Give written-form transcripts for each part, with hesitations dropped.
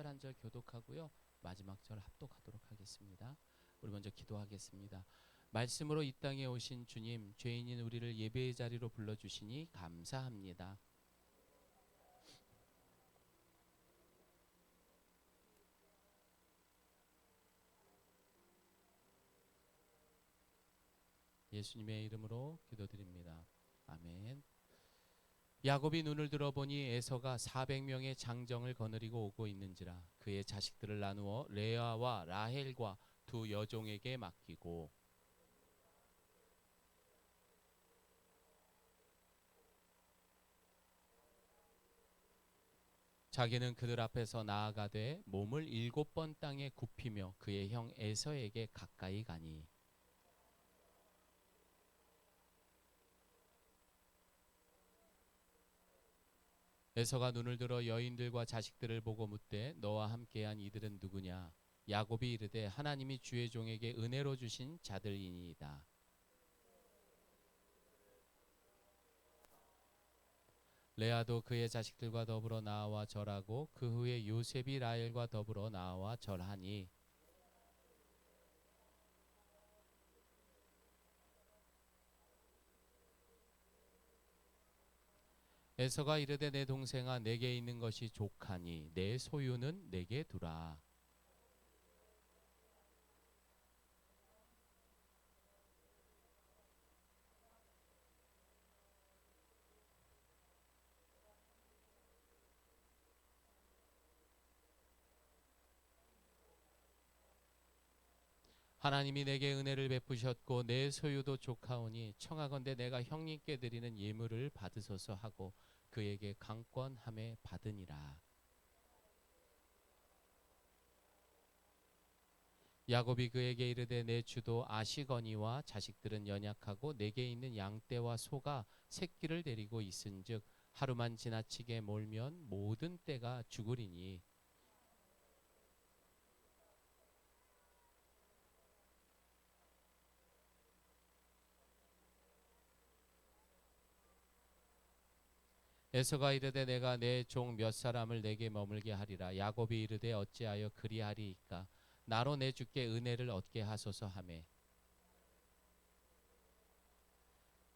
절 한 절 교독하고요. 마지막 절 합독하도록 하겠습니다. 우리 먼저 기도하겠습니다. 말씀으로 이 땅에 오신 주님, 죄인인 우리를 예배의 자리로 불러주시니 감사합니다. 예수님의 이름으로 기도드립니다. 아멘. 야곱이 눈을 들어보니 에서가 400명의 장정을 거느리고 오고 있는지라 그의 자식들을 나누어 레아와 라헬과 두 여종에게 맡기고 자기는 그들 앞에서 나아가되 몸을 7번 땅에 굽히며 그의 형 에서에게 가까이 가니 에서가 눈을 들어 여인들과 자식들을 보고 묻되 너와 함께한 이들은 누구냐? 야곱이 이르되 하나님이 주의 종에게 은혜로 주신 자들이니이다. 레아도 그의 자식들과 더불어 나와 절하고 그 후에 요셉이 라헬과 더불어 나와 절하니 에서가 이르되 내 동생아 내게 있는 것이 족하니 내 소유는 내게 두라. 하나님이 내게 은혜를 베푸셨고 내 소유도 족하오니 청하건대 내가 형님께 드리는 예물을 받으소서 하고 그에게 강권함에 받으니라. 야곱이 그에게 이르되 내 주도 아시거니와 자식들은 연약하고 내게 있는 양떼와 소가 새끼를 데리고 있은즉 하루만 지나치게 몰면 모든 떼가 죽으리니 에서가 이르되 내가 내 종 몇 사람을 내게 머물게 하리라. 야곱이 이르되 어찌하여 그리하리이까? 나로 내 주께 은혜를 얻게 하소서 하매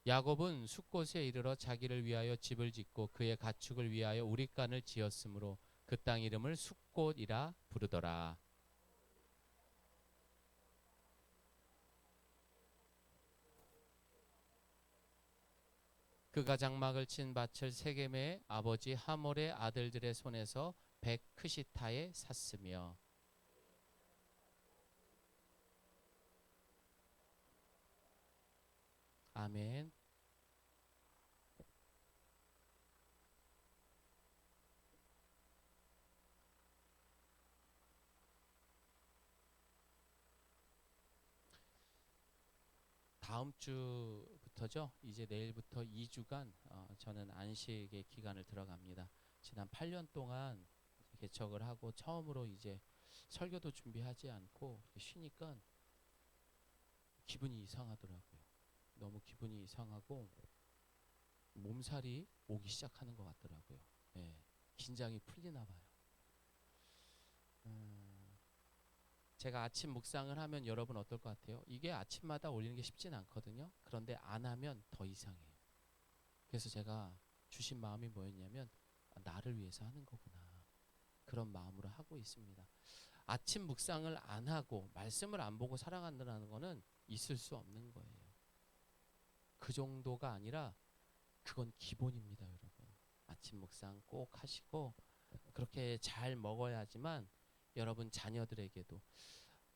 야곱은 숫곳에 이르러 자기를 위하여 집을 짓고 그의 가축을 위하여 우릿간을 지었으므로 그 땅 이름을 숫곳이라 부르더라. 그가 장막을 친 밭을 세겜의 아버지 하몰의 아들들의 손에서 백크시타에 샀으며 아멘. 다음 주부터죠. 이제 내일부터 2주간 저는 안식의 기간을 들어갑니다. 지난 8년 동안 개척을 하고 처음으로 이제 설교도 준비하지 않고 쉬니까 기분이 이상하더라고요. 너무 기분이 이상하고 몸살이 오기 시작하는 것 같더라고요. 예, 긴장이 풀리나 봐요. 제가 아침 묵상을 하면 여러분 어떨 것 같아요? 이게 아침마다 올리는 게 쉽진 않거든요. 그런데 안 하면 더 이상해요. 그래서 제가 주신 마음이 뭐였냐면 나를 위해서 하는 거구나. 그런 마음으로 하고 있습니다. 아침 묵상을 안 하고 말씀을 안 보고 살아간다는 거는 있을 수 없는 거예요. 그 정도가 아니라 그건 기본입니다, 여러분. 아침 묵상 꼭 하시고 그렇게 잘 먹어야지만 여러분 자녀들에게도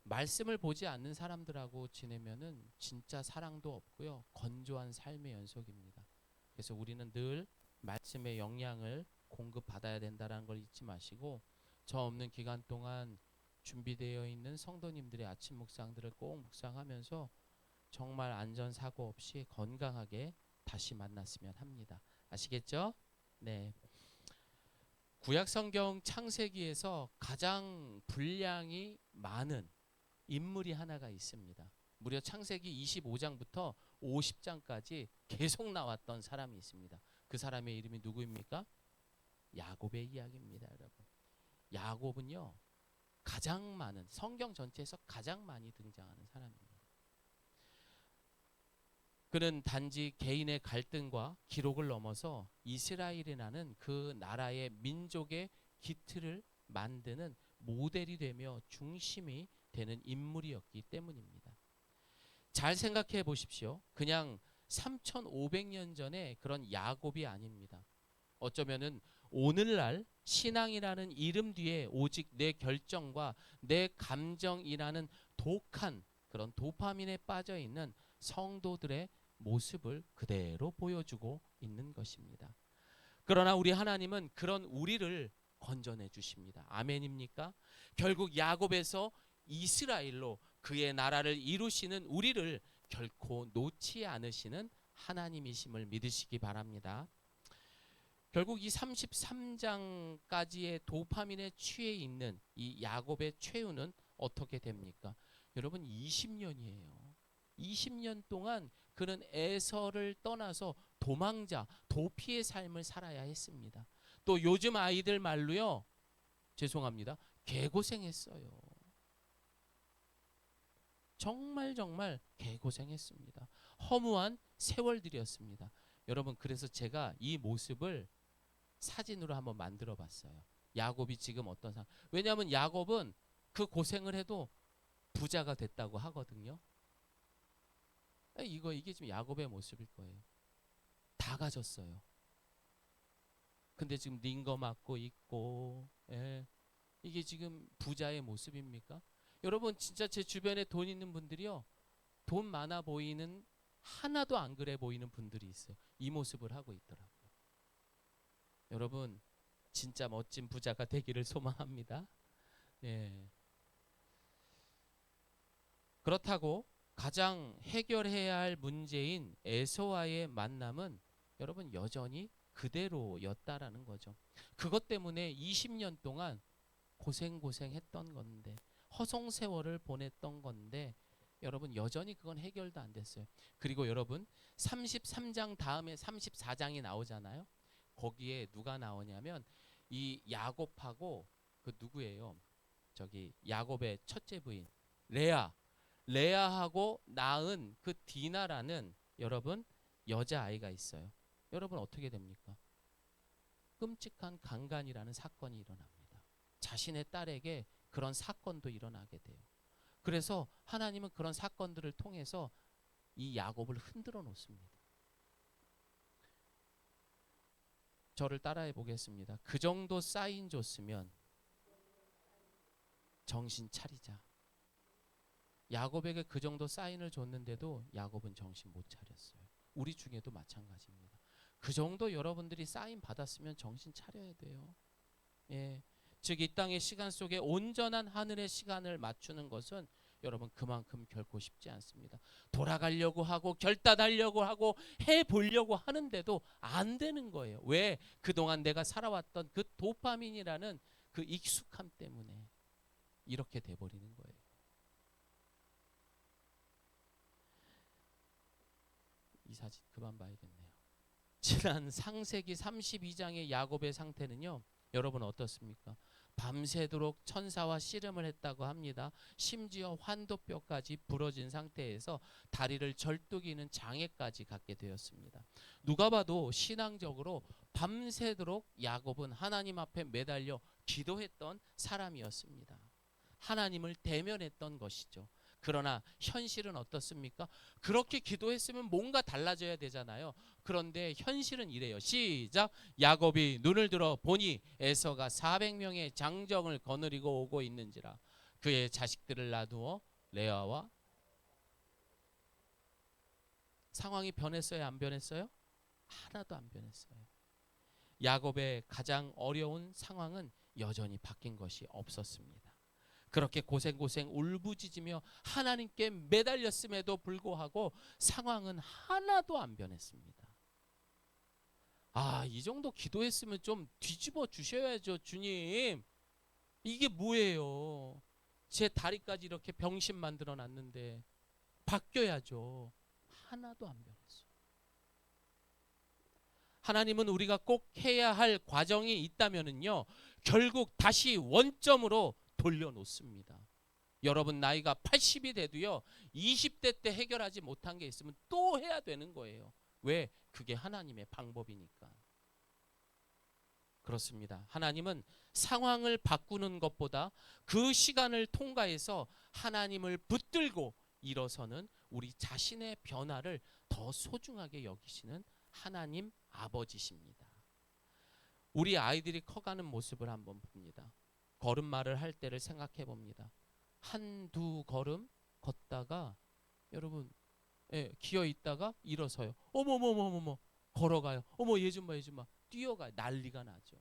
말씀을 보지 않는 사람들하고 지내면은 진짜 사랑도 없고요. 건조한 삶의 연속입니다. 그래서 우리는 늘 말씀의 영향을 공급받아야 된다는 걸 잊지 마시고 저 없는 기간 동안 준비되어 있는 성도님들의 아침 묵상들을 꼭 묵상하면서 정말 안전사고 없이 건강하게 다시 만났으면 합니다. 아시겠죠? 네. 구약 성경 창세기에서 가장 분량이 많은 인물이 하나가 있습니다. 무려 창세기 25장부터 50장까지 계속 나왔던 사람이 있습니다. 그 사람의 이름이 누구입니까? 야곱의 이야기입니다, 여러분. 야곱은요, 가장 많은, 성경 전체에서 가장 많이 등장하는 사람입니다. 그는 단지 개인의 갈등과 기록을 넘어서 이스라엘이라는 그 나라의 민족의 기틀을 만드는 모델이 되며 중심이 되는 인물이었기 때문입니다. 잘 생각해 보십시오. 그냥 3,500년 전에 그런 야곱이 아닙니다. 어쩌면은 오늘날 신앙이라는 이름 뒤에 오직 내 결정과 내 감정이라는 독한 그런 도파민에 빠져 있는 성도들의 모습을 그대로 보여주고 있는 것입니다. 그러나 우리 하나님은 그런 우리를 건져내 주십니다. 아멘입니까? 결국 야곱에서 이스라엘로 그의 나라를 이루시는 우리를 결코 놓지 않으시는 하나님이심을 믿으시기 바랍니다. 결국 이 33장까지의 도파민에 취해 있는 이 야곱의 최후는 어떻게 됩니까? 여러분 20년이에요. 20년 동안 그는 에서를 떠나서 도망자, 도피의 삶을 살아야 했습니다. 또 요즘 아이들 말로요, 죄송합니다, 개고생했어요. 정말 개고생했습니다. 허무한 세월들이었습니다. 여러분, 그래서 제가 이 모습을 사진으로 한번 만들어 봤어요. 야곱이 지금 어떤 상황. 왜냐하면 야곱은 그 고생을 해도 부자가 됐다고 하거든요. 이게 지금 야곱의 모습일 거예요. 다 가졌어요. 근데 지금 링거 맞고 있고, 이게 지금 부자의 모습입니까? 여러분, 진짜 제 주변에 돈 있는 분들이요, 돈 많아 보이는, 하나도 안 그래 보이는 분들이 있어요. 이 모습을 하고 있더라고요. 여러분, 진짜 멋진 부자가 되기를 소망합니다. 그렇다고 가장 해결해야 할 문제인 에서와의 만남은 여러분 여전히 그대로였다라는 거죠. 그것 때문에 20년 동안 고생했던 건데, 허송세월을 보냈던 건데, 여러분 여전히 그건 해결도 안 됐어요. 그리고 여러분 33장 다음에 34장이 나오잖아요. 거기에 누가 나오냐면 이 야곱하고 그 누구예요? 저기 야곱의 첫째 부인 레아하고 낳은 그 디나라는 여러분 여자아이가 있어요. 여러분 어떻게 됩니까? 끔찍한 강간이라는 사건이 일어납니다. 자신의 딸에게 그런 사건도 일어나게 돼요. 그래서 하나님은 그런 사건들을 통해서 이 야곱을 흔들어 놓습니다. 저를 따라해 보겠습니다. 그 정도 사인 줬으면 정신 차리자. 야곱에게 그 정도 사인을 줬는데도 야곱은 정신 못 차렸어요. 우리 중에도 마찬가지입니다. 그 정도 여러분들이 사인 받았으면 정신 차려야 돼요. 즉 이 땅의 시간 속에 온전한 하늘의 시간을 맞추는 것은 여러분 그만큼 결코 쉽지 않습니다. 돌아가려고 하고 결단하려고 하고 해보려고 하는데도 안 되는 거예요. 왜? 그동안 내가 살아왔던 그 도파민이라는 그 익숙함 때문에 이렇게 돼버리는 거예요. 이 사진 그만 봐야겠네요. 지난 창세기 32장의 야곱의 상태는요, 여러분 어떻습니까? 밤새도록 천사와 씨름을 했다고 합니다. 심지어 환도뼈까지 부러진 상태에서 다리를 절뚝이는 장애까지 갖게 되었습니다. 누가 봐도 신앙적으로 밤새도록 야곱은 하나님 앞에 매달려 기도했던 사람이었습니다. 하나님을 대면했던 것이죠. 그러나 현실은 어떻습니까? 그렇게 기도했으면 뭔가 달라져야 되잖아요. 그런데 현실은 이래요. 시작. 야곱이 눈을 들어 보니 에서가 400명의 장정을 거느리고 오고 있는지라. 그의 자식들을 놔두어 레아와. 상황이 변했어요? 안 변했어요? 하나도 안 변했어요. 야곱의 가장 어려운 상황은 여전히 바뀐 것이 없었습니다. 그렇게 고생 울부짖으며 하나님께 매달렸음에도 불구하고 상황은 하나도 안 변했습니다. 이 정도 기도했으면 좀 뒤집어 주셔야죠, 주님. 이게 뭐예요? 제 다리까지 이렇게 병신 만들어 놨는데 바뀌어야죠. 하나도 안 변했어요. 하나님은 우리가 꼭 해야 할 과정이 있다면은요, 결국 다시 원점으로 돌려놓습니다. 여러분 나이가 80이 돼도요 20대 때 해결하지 못한 게 있으면 또 해야 되는 거예요. 왜? 그게 하나님의 방법이니까. 그렇습니다. 하나님은 상황을 바꾸는 것보다 그 시간을 통과해서 하나님을 붙들고 일어서는 우리 자신의 변화를 더 소중하게 여기시는 하나님 아버지십니다. 우리 아이들이 커가는 모습을 한번 봅니다. 걸음마를 할 때를 생각해 봅니다. 한두 걸음 걷다가 여러분 기어 있다가 일어서요. 어머머머머머 걸어가요. 어머 얘 좀 봐, 얘 좀 봐. 뛰어가요. 난리가 나죠.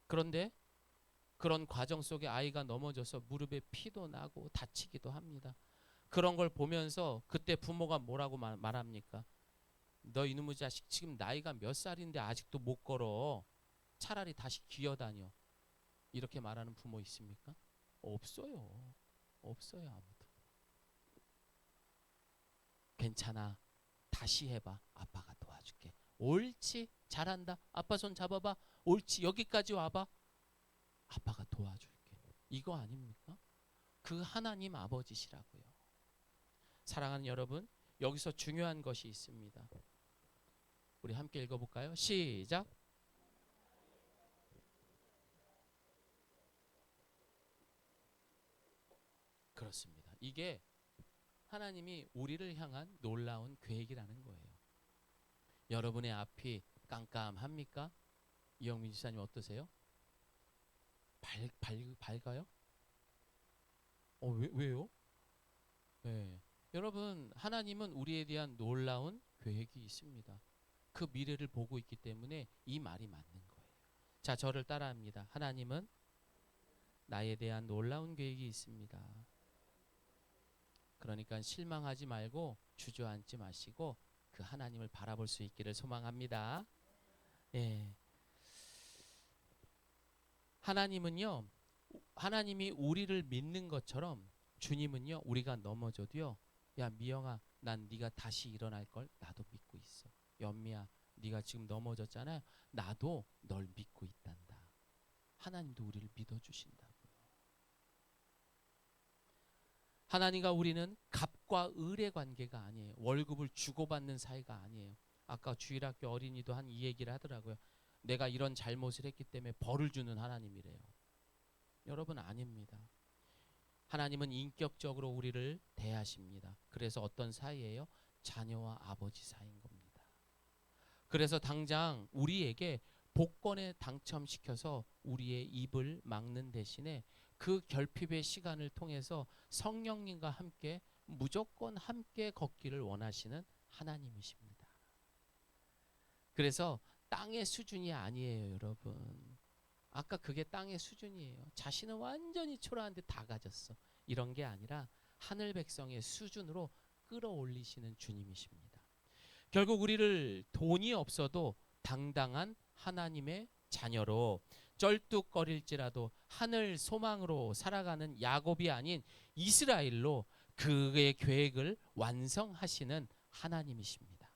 그런데 그런 과정 속에 아이가 넘어져서 무릎에 피도 나고 다치기도 합니다. 그런 걸 보면서 그때 부모가 뭐라고 말합니까? 너 이놈의 자식 지금 나이가 몇 살인데 아직도 못 걸어. 차라리 다시 기어다녀. 이렇게 말하는 부모 있습니까? 없어요. 없어요 아무도. 괜찮아. 다시 해봐. 아빠가 도와줄게. 옳지. 잘한다. 아빠 손 잡아봐. 옳지. 여기까지 와봐. 아빠가 도와줄게. 이거 아닙니까? 그 하나님 아버지시라고요. 사랑하는 여러분, 여기서 중요한 것이 있습니다. 우리 함께 읽어볼까요? 시작. 그렇습니다. 이게 하나님이 우리를 향한 놀라운 계획이라는 거예요. 여러분의 앞이 깜깜합니까? 이영민 지사님 어떠세요? 밝아요? 왜요? 네. 여러분, 하나님은 우리에 대한 놀라운 계획이 있습니다. 그 미래를 보고 있기 때문에 이 말이 맞는 거예요. 자, 저를 따라합니다. 하나님은 나에 대한 놀라운 계획이 있습니다. 그러니까 실망하지 말고 주저앉지 마시고 그 하나님을 바라볼 수 있기를 소망합니다. 예. 하나님은요, 하나님이 우리를 믿는 것처럼 주님은요, 우리가 넘어져도요, 야 미영아, 난 네가 다시 일어날 걸 나도 믿고 있어. 연미야, 네가 지금 넘어졌잖아요. 나도 널 믿고 있단다. 하나님도 우리를 믿어주신다고요. 하나님과 우리는 갑과 을의 관계가 아니에요. 월급을 주고받는 사이가 아니에요. 아까 주일학교 어린이도 한 이 얘기를 하더라고요. 내가 이런 잘못을 했기 때문에 벌을 주는 하나님이래요. 여러분 아닙니다. 하나님은 인격적으로 우리를 대하십니다. 그래서 어떤 사이예요? 자녀와 아버지 사이인 겁니다. 그래서 당장 우리에게 복권에 당첨시켜서 우리의 입을 막는 대신에 그 결핍의 시간을 통해서 성령님과 함께 무조건 함께 걷기를 원하시는 하나님이십니다. 그래서 땅의 수준이 아니에요, 여러분. 아까 그게 땅의 수준이에요. 자신은 완전히 초라한데 다 가졌어. 이런 게 아니라 하늘 백성의 수준으로 끌어올리시는 주님이십니다. 결국 우리를 돈이 없어도 당당한 하나님의 자녀로 쩔뚝거릴지라도 하늘 소망으로 살아가는 야곱이 아닌 이스라엘로 그의 계획을 완성하시는 하나님이십니다.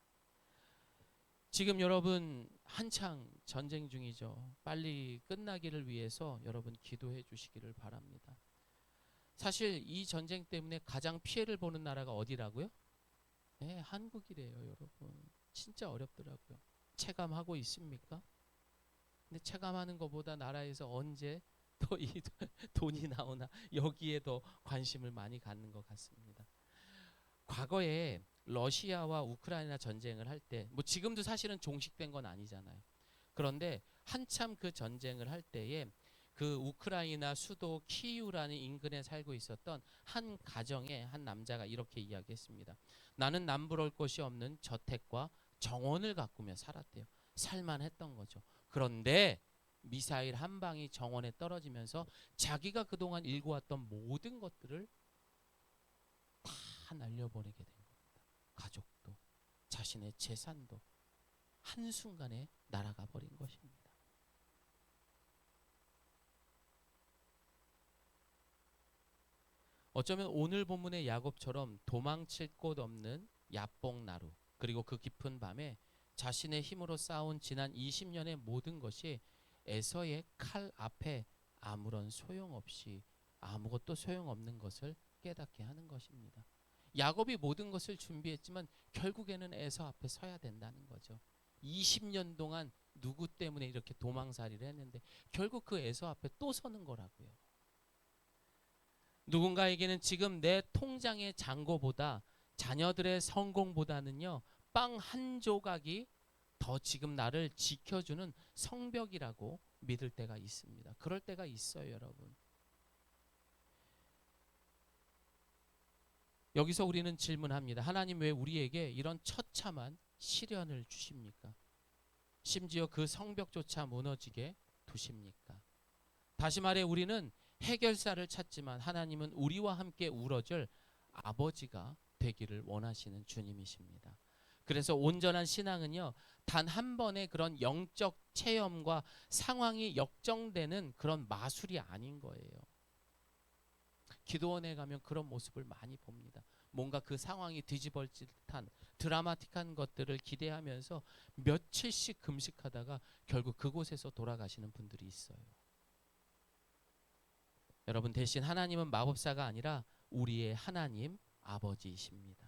지금 여러분 한창 전쟁 중이죠. 빨리 끝나기를 위해서 여러분 기도해 주시기를 바랍니다. 사실 이 전쟁 때문에 가장 피해를 보는 나라가 어디라고요? 네, 한국이래요, 여러분. 진짜 어렵더라고요. 체감하고 있습니까? 근데 체감하는 것보다 나라에서 언제 또 이 돈이 나오나 여기에 더 관심을 많이 갖는 것 같습니다. 과거에 러시아와 우크라이나 전쟁을 할 때, 뭐 지금도 사실은 종식된 건 아니잖아요. 그런데 한참 그 전쟁을 할 때에 그 우크라이나 수도 키이우라는 인근에 살고 있었던 한 가정의 한 남자가 이렇게 이야기했습니다. 나는 남부러울 것이 없는 저택과 정원을 가꾸며 살았대요. 살만했던 거죠. 그런데 미사일 한 방이 정원에 떨어지면서 자기가 그동안 일구었던 모든 것들을 다 날려보내게 된 겁니다. 가족도 자신의 재산도 한순간에 날아가 버린 것입니다. 어쩌면 오늘 본문의 야곱처럼 도망칠 곳 없는 야뽕나루, 그리고 그 깊은 밤에 자신의 힘으로 쌓아온 지난 20년의 모든 것이 에서의 칼 앞에 아무런 소용없이 아무것도 소용없는 것을 깨닫게 하는 것입니다. 야곱이 모든 것을 준비했지만 결국에는 에서 앞에 서야 된다는 거죠. 20년 동안 누구 때문에 이렇게 도망살이를 했는데 결국 그 에서 앞에 또 서는 거라고요. 누군가에게는 지금 내 통장의 잔고보다 자녀들의 성공보다는요, 빵 한 조각이 더 지금 나를 지켜주는 성벽이라고 믿을 때가 있습니다. 그럴 때가 있어요, 여러분. 여기서 우리는 질문합니다. 하나님 왜 우리에게 이런 처참한 시련을 주십니까? 심지어 그 성벽조차 무너지게 두십니까? 다시 말해 우리는 해결사를 찾지만 하나님은 우리와 함께 울어줄 아버지가 되기를 원하시는 주님이십니다. 그래서 온전한 신앙은요, 단 한 번의 그런 영적 체험과 상황이 역정되는 그런 마술이 아닌 거예요. 기도원에 가면 그런 모습을 많이 봅니다. 뭔가 그 상황이 뒤집어질 듯한 드라마틱한 것들을 기대하면서 며칠씩 금식하다가 결국 그곳에서 돌아가시는 분들이 있어요. 여러분, 대신 하나님은 마법사가 아니라 우리의 하나님 아버지이십니다.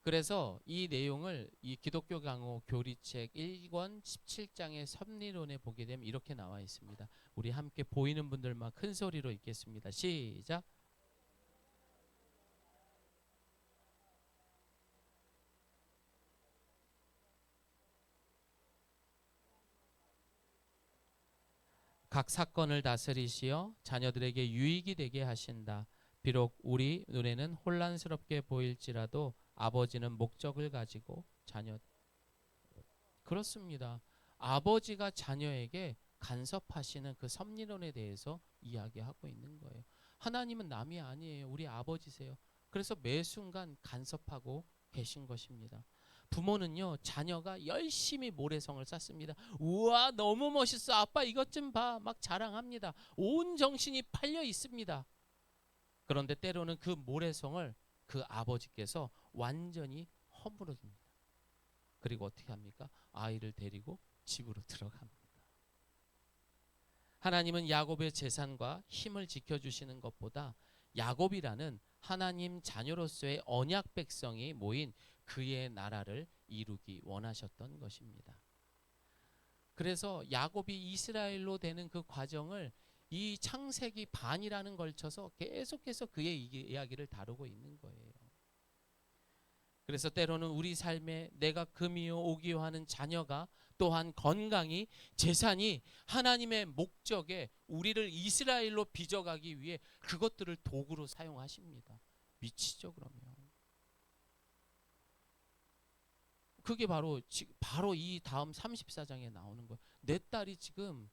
그래서 이 내용을 이 기독교 강호 교리책 1권 17장의 섭리론에 보게 되면 이렇게 나와 있습니다. 우리 함께 보이는 분들만 큰 소리로 읽겠습니다. 시작. 각 사건을 다스리시어 자녀들에게 유익이 되게 하신다. 비록 우리 눈에는 혼란스럽게 보일지라도 아버지는 목적을 가지고 자녀 그렇습니다. 아버지가 자녀에게 간섭하시는 그 섭리론에 대해서 이야기하고 있는 거예요. 하나님은 남이 아니에요. 우리 아버지세요. 그래서 매 순간 간섭하고 계신 것입니다. 부모는요, 자녀가 열심히 모래성을 쌓습니다. 우와, 너무 멋있어. 아빠 이것 좀 봐. 막 자랑합니다. 온 정신이 팔려 있습니다. 그런데 때로는 그 모래성을 그 아버지께서 완전히 허물어줍니다. 그리고 어떻게 합니까? 아이를 데리고 집으로 들어갑니다. 하나님은 야곱의 재산과 힘을 지켜주시는 것보다 야곱이라는 하나님 자녀로서의 언약 백성이 모인 그의 나라를 이루기 원하셨던 것입니다. 그래서 야곱이 이스라엘로 되는 그 과정을 이 창세기 반이라는 걸쳐서 계속해서 그의 이야기를 다루고 있는 거예요. 그래서 때로는 우리 삶에 내가 금이요 오기요 하는 자녀가 또한 건강이 재산이 하나님의 목적에 우리를 이스라엘로 빚어가기 위해 그것들을 도구로 사용하십니다. 미치죠 그러면. 그게 바로 이 다음 34장에 나오는 거예요. 내 딸이 지금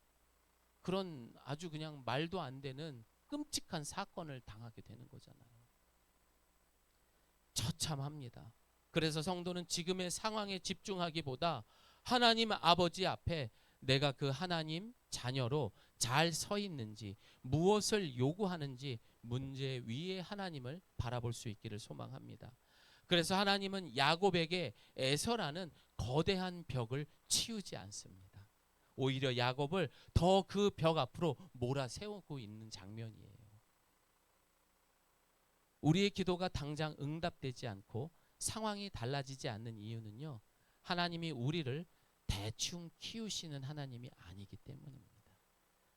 그런 아주 그냥 말도 안 되는 끔찍한 사건을 당하게 되는 거잖아요. 처참합니다. 그래서 성도는 지금의 상황에 집중하기보다 하나님 아버지 앞에 내가 그 하나님 자녀로 잘 서 있는지 무엇을 요구하는지 문제 위에 하나님을 바라볼 수 있기를 소망합니다. 그래서 하나님은 야곱에게 에서라는 거대한 벽을 치우지 않습니다. 오히려 야곱을 더 그 벽 앞으로 몰아세우고 있는 장면이에요. 우리의 기도가 당장 응답되지 않고 상황이 달라지지 않는 이유는요, 하나님이 우리를 대충 키우시는 하나님이 아니기 때문입니다.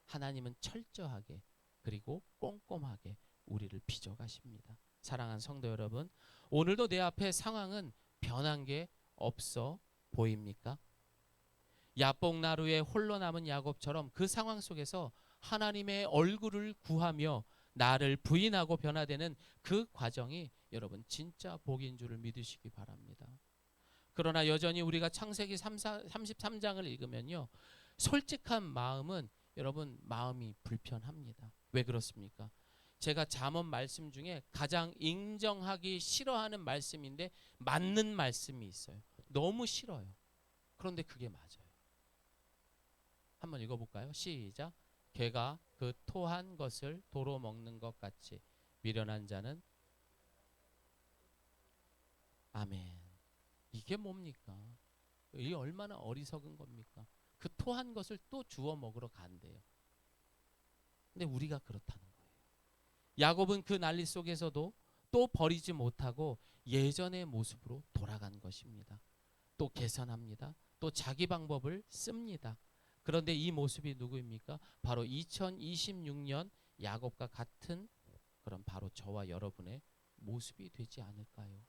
하나님은 철저하게 그리고 꼼꼼하게 우리를 빚어가십니다. 사랑하는 성도 여러분, 오늘도 내 앞에 상황은 변한 게 없어 보입니까? 야복나루에 홀로 남은 야곱처럼 그 상황 속에서 하나님의 얼굴을 구하며 나를 부인하고 변화되는 그 과정이 여러분 진짜 복인 줄을 믿으시기 바랍니다. 그러나 여전히 우리가 창세기 33장을 읽으면요, 솔직한 마음은 여러분 마음이 불편합니다. 왜 그렇습니까? 제가 잠언 말씀 중에 가장 인정하기 싫어하는 말씀인데 맞는 말씀이 있어요. 너무 싫어요. 그런데 그게 맞아요. 한번 읽어볼까요? 시작. 개가 그 토한 것을 도로 먹는 것 같이 미련한 자는 아멘. 이게 뭡니까? 이게 얼마나 어리석은 겁니까? 그 토한 것을 또 주워 먹으러 간대요. 근데 우리가 그렇다는 거예요. 야곱은 그 난리 속에서도 또 버리지 못하고 예전의 모습으로 돌아간 것입니다. 또 개선합니다. 또 자기 방법을 씁니다. 그런데 이 모습이 누구입니까? 바로 2026년 야곱과 같은 그런 바로 저와 여러분의 모습이 되지 않을까요?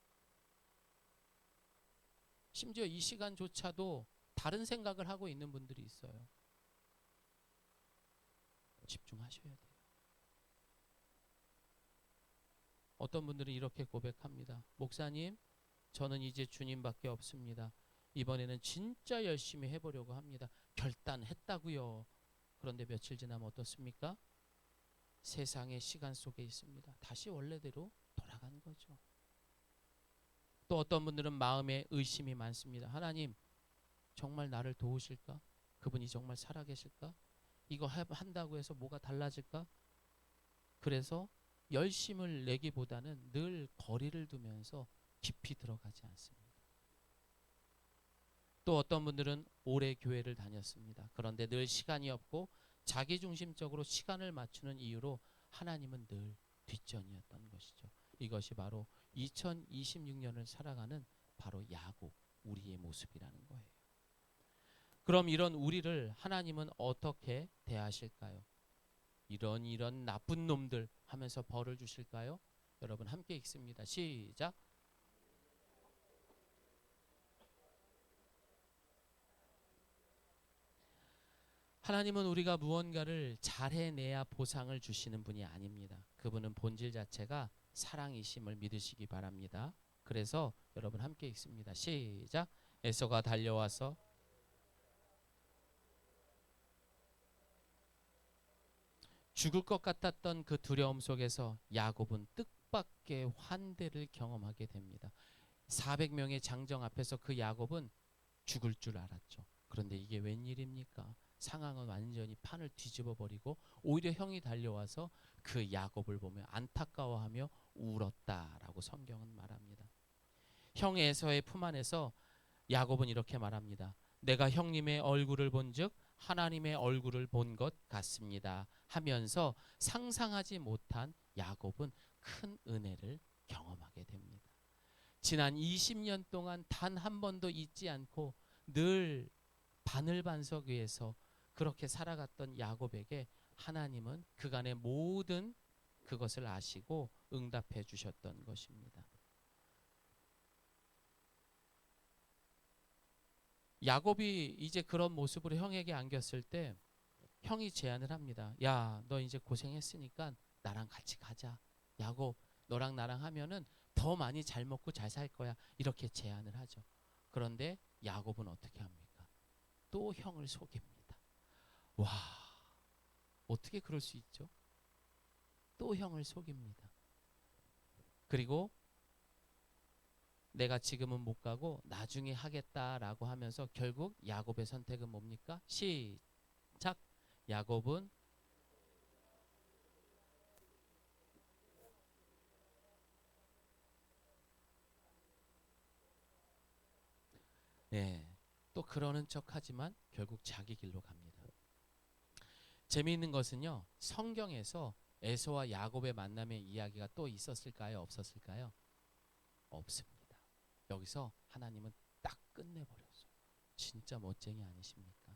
심지어 이 시간조차도 다른 생각을 하고 있는 분들이 있어요. 집중하셔야 돼요. 어떤 분들은 이렇게 고백합니다. 목사님, 저는 이제 주님밖에 없습니다. 이번에는 진짜 열심히 해보려고 합니다. 결단했다고요. 그런데 며칠 지나면 어떻습니까? 세상의 시간 속에 있습니다. 다시 원래대로 돌아간 거죠. 또 어떤 분들은 마음에 의심이 많습니다. 하나님, 정말 나를 도우실까? 그분이 정말 살아계실까? 이거 한다고 해서 뭐가 달라질까? 그래서 열심을 내기보다는 늘 거리를 두면서 깊이 들어가지 않습니다. 또 어떤 분들은 오래 교회를 다녔습니다. 그런데 늘 시간이 없고 자기중심적으로 시간을 맞추는 이유로 하나님은 늘 뒷전이었던 것이죠. 이것이 바로 2026년을 살아가는 바로 야곱, 우리의 모습이라는 거예요. 그럼 이런 우리를 하나님은 어떻게 대하실까요? 이런 나쁜 놈들 하면서 벌을 주실까요? 여러분 함께 읽습니다. 시작. 하나님은 우리가 무언가를 잘해내야 보상을 주시는 분이 아닙니다. 그분은 본질 자체가 사랑이심을 믿으시기 바랍니다. 그래서 여러분 함께 읽습니다. 시작. 에서가 달려와서 죽을 것 같았던 그 두려움 속에서 야곱은 뜻밖의 환대를 경험하게 됩니다. 400명의 장정 앞에서 그 야곱은 죽을 줄 알았죠. 그런데 이게 웬일입니까? 상황은 완전히 판을 뒤집어 버리고 오히려 형이 달려와서 그 야곱을 보며 안타까워하며 울었다라고 성경은 말합니다. 형 에서의 품 안에서 야곱은 이렇게 말합니다. 내가 형님의 얼굴을 본즉 하나님의 얼굴을 본 것 같습니다 하면서 상상하지 못한 야곱은 큰 은혜를 경험하게 됩니다. 지난 20년 동안 단 한 번도 잊지 않고 늘 바늘반석 위에서 그렇게 살아갔던 야곱에게 하나님은 그간의 모든 그것을 아시고 응답해 주셨던 것입니다. 야곱이 이제 그런 모습으로 형에게 안겼을 때 형이 제안을 합니다. 야, 너 이제 고생했으니까 나랑 같이 가자. 야곱, 너랑 나랑 하면은 더 많이 잘 먹고 잘 살 거야. 이렇게 제안을 하죠. 그런데 야곱은 어떻게 합니까? 또 형을 속입니다. 와, 어떻게 그럴 수 있죠? 또 형을 속입니다. 그리고 내가 지금은 못 가고 나중에 하겠다라고 하면서 결국 야곱의 선택은 뭡니까? 시작. 야곱은 네, 또 그러는 척하지만 결국 자기 길로 갑니다. 재미있는 것은요, 성경에서 에서와 야곱의 만남의 이야기가 또 있었을까요? 없었을까요? 없습니다. 여기서 하나님은 딱 끝내버렸어요. 진짜 멋쟁이 아니십니까?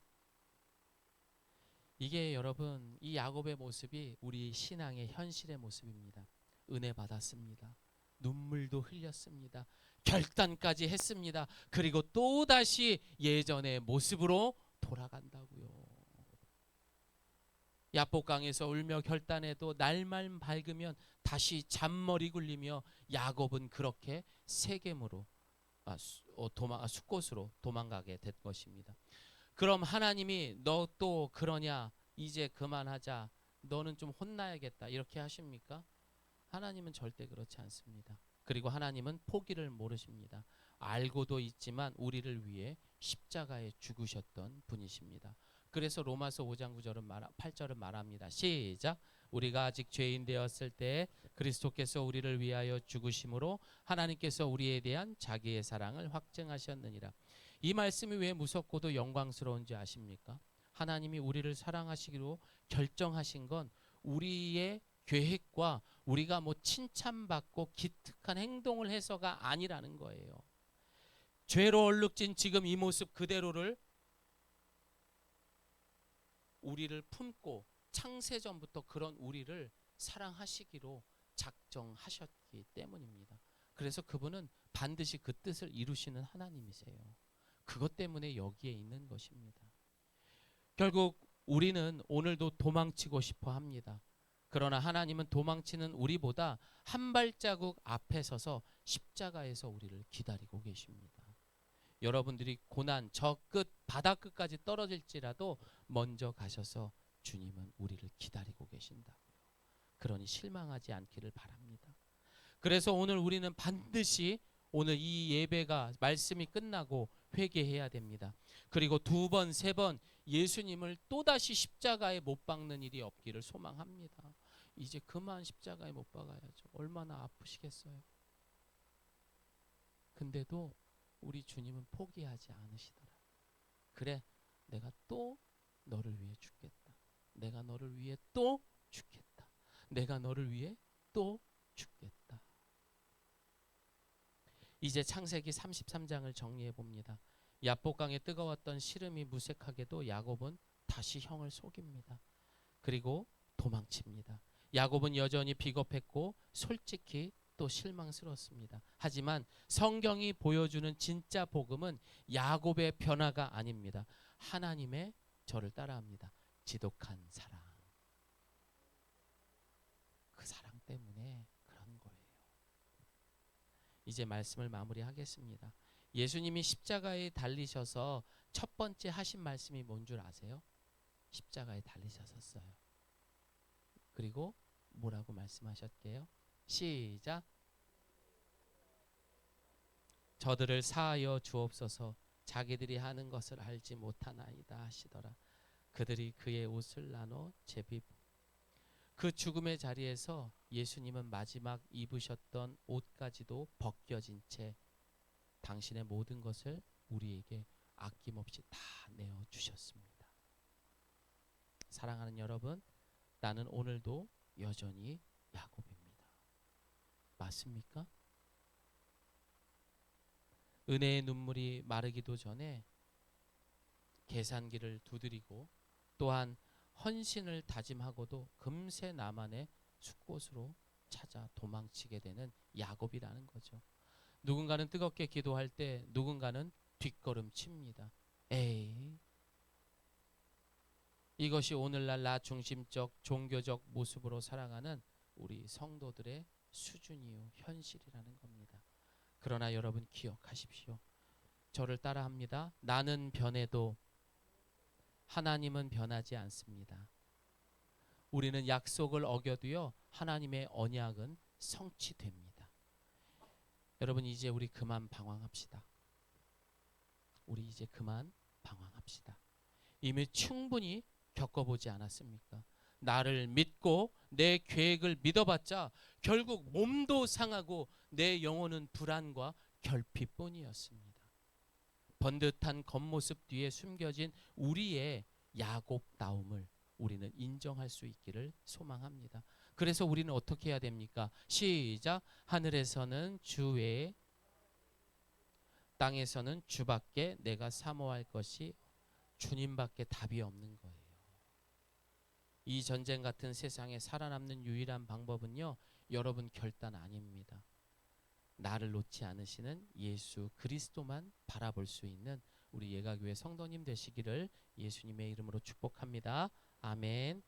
이게 여러분, 이 야곱의 모습이 우리 신앙의 현실의 모습입니다. 은혜 받았습니다. 눈물도 흘렸습니다. 결단까지 했습니다. 그리고 또다시 예전의 모습으로 돌아간다고요. 야복강에서 울며 결단해도 날만 밝으면 다시 잔머리 굴리며 야곱은 그렇게 세겜으로 숫곳으로 도망가게 된 것입니다. 그럼 하나님이 너 또 그러냐? 이제 그만하자. 너는 좀 혼나야겠다. 이렇게 하십니까? 하나님은 절대 그렇지 않습니다. 그리고 하나님은 포기를 모르십니다. 알고도 있지만 우리를 위해 십자가에 죽으셨던 분이십니다. 그래서 로마서 5장 8절은 말합니다. 시작. 우리가 아직 죄인 되었을 때 그리스도께서 우리를 위하여 죽으심으로 하나님께서 우리에 대한 자기의 사랑을 확증하셨느니라. 이 말씀이 왜 무섭고도 영광스러운지 아십니까? 하나님이 우리를 사랑하시기로 결정하신 건 우리의 계획과 우리가 뭐 칭찬받고 기특한 행동을 해서가 아니라는 거예요. 죄로 얼룩진 지금 이 모습 그대로를 우리를 품고 창세전부터 그런 우리를 사랑하시기로 작정하셨기 때문입니다. 그래서 그분은 반드시 그 뜻을 이루시는 하나님이세요. 그것 때문에 여기에 있는 것입니다. 결국 우리는 오늘도 도망치고 싶어 합니다. 그러나 하나님은 도망치는 우리보다 한 발자국 앞에 서서 십자가에서 우리를 기다리고 계십니다. 여러분들이 고난 저 끝 바다 끝까지 떨어질지라도 먼저 가셔서 주님은 우리를 기다리고 계신다고요. 그러니 실망하지 않기를 바랍니다. 그래서 오늘 우리는 반드시 오늘 이 예배가 말씀이 끝나고 회개해야 됩니다. 그리고 두 번, 세 번 예수님을 또다시 십자가에 못 박는 일이 없기를 소망합니다. 이제 그만 십자가에 못 박아야죠. 얼마나 아프시겠어요. 근데도 우리 주님은 포기하지 않으시더라. 그래, 내가 또 너를 위해 죽겠다. 내가 너를 위해 또 죽겠다. 내가 너를 위해 또 죽겠다. 이제 창세기 33장을 정리해 봅니다. 야복강에 뜨거웠던 시름이 무색하게도 야곱은 다시 형을 속입니다. 그리고 도망칩니다. 야곱은 여전히 비겁했고 솔직히 또 실망스럽습니다. 하지만 성경이 보여주는 진짜 복음은 야곱의 변화가 아닙니다. 하나님의 저를 따라합니다. 지독한 사랑. 그 사랑 때문에 그런 거예요. 이제 말씀을 마무리하겠습니다. 예수님이 십자가에 달리셔서 첫 번째 하신 말씀이 뭔 줄 아세요? 십자가에 달리셨었어요. 그리고 뭐라고 말씀하셨게요? 시작. 저들을 사하여 주옵소서. 자기들이 하는 것을 알지 못하나이다 하시더라. 그들이 그의 옷을 나눠 제비고 그 죽음의 자리에서 예수님은 마지막 입으셨던 옷까지도 벗겨진 채 당신의 모든 것을 우리에게 아낌없이 다 내어주셨습니다. 사랑하는 여러분, 나는 오늘도 여전히 야곱입니다. 맞습니까? 은혜의 눈물이 마르기도 전에 계산기를 두드리고 또한 헌신을 다짐하고도 금세 나만의 숲곳으로 찾아 도망치게 되는 야곱이라는 거죠. 누군가는 뜨겁게 기도할 때 누군가는 뒷걸음칩니다. 에이, 이것이 오늘날 나 중심적 종교적 모습으로 살아가는 우리 성도들의 수준이요 현실이라는 겁니다. 그러나 여러분 기억하십시오. 저를 따라합니다. 나는 변해도 하나님은 변하지 않습니다. 우리는 약속을 어겨도요 하나님의 언약은 성취됩니다. 여러분 이제 우리 그만 방황합시다. 우리 이제 그만 방황합시다. 이미 충분히 겪어보지 않았습니까? 나를 믿고 내 계획을 믿어봤자 결국 몸도 상하고 내 영혼은 불안과 결핍뿐이었습니다. 번듯한 겉모습 뒤에 숨겨진 우리의 야곱다움을 우리는 인정할 수 있기를 소망합니다. 그래서 우리는 어떻게 해야 됩니까? 시작. 하늘에서는 주 외에 땅에서는 주밖에 내가 사모할 것이 주님밖에 답이 없는 거예요. 이 전쟁 같은 세상에 살아남는 유일한 방법은요, 여러분 결단 아닙니다. 나를 놓지 않으시는 예수 그리스도만 바라볼 수 있는 우리 예가교회 성도님 되시기를 예수님의 이름으로 축복합니다. 아멘.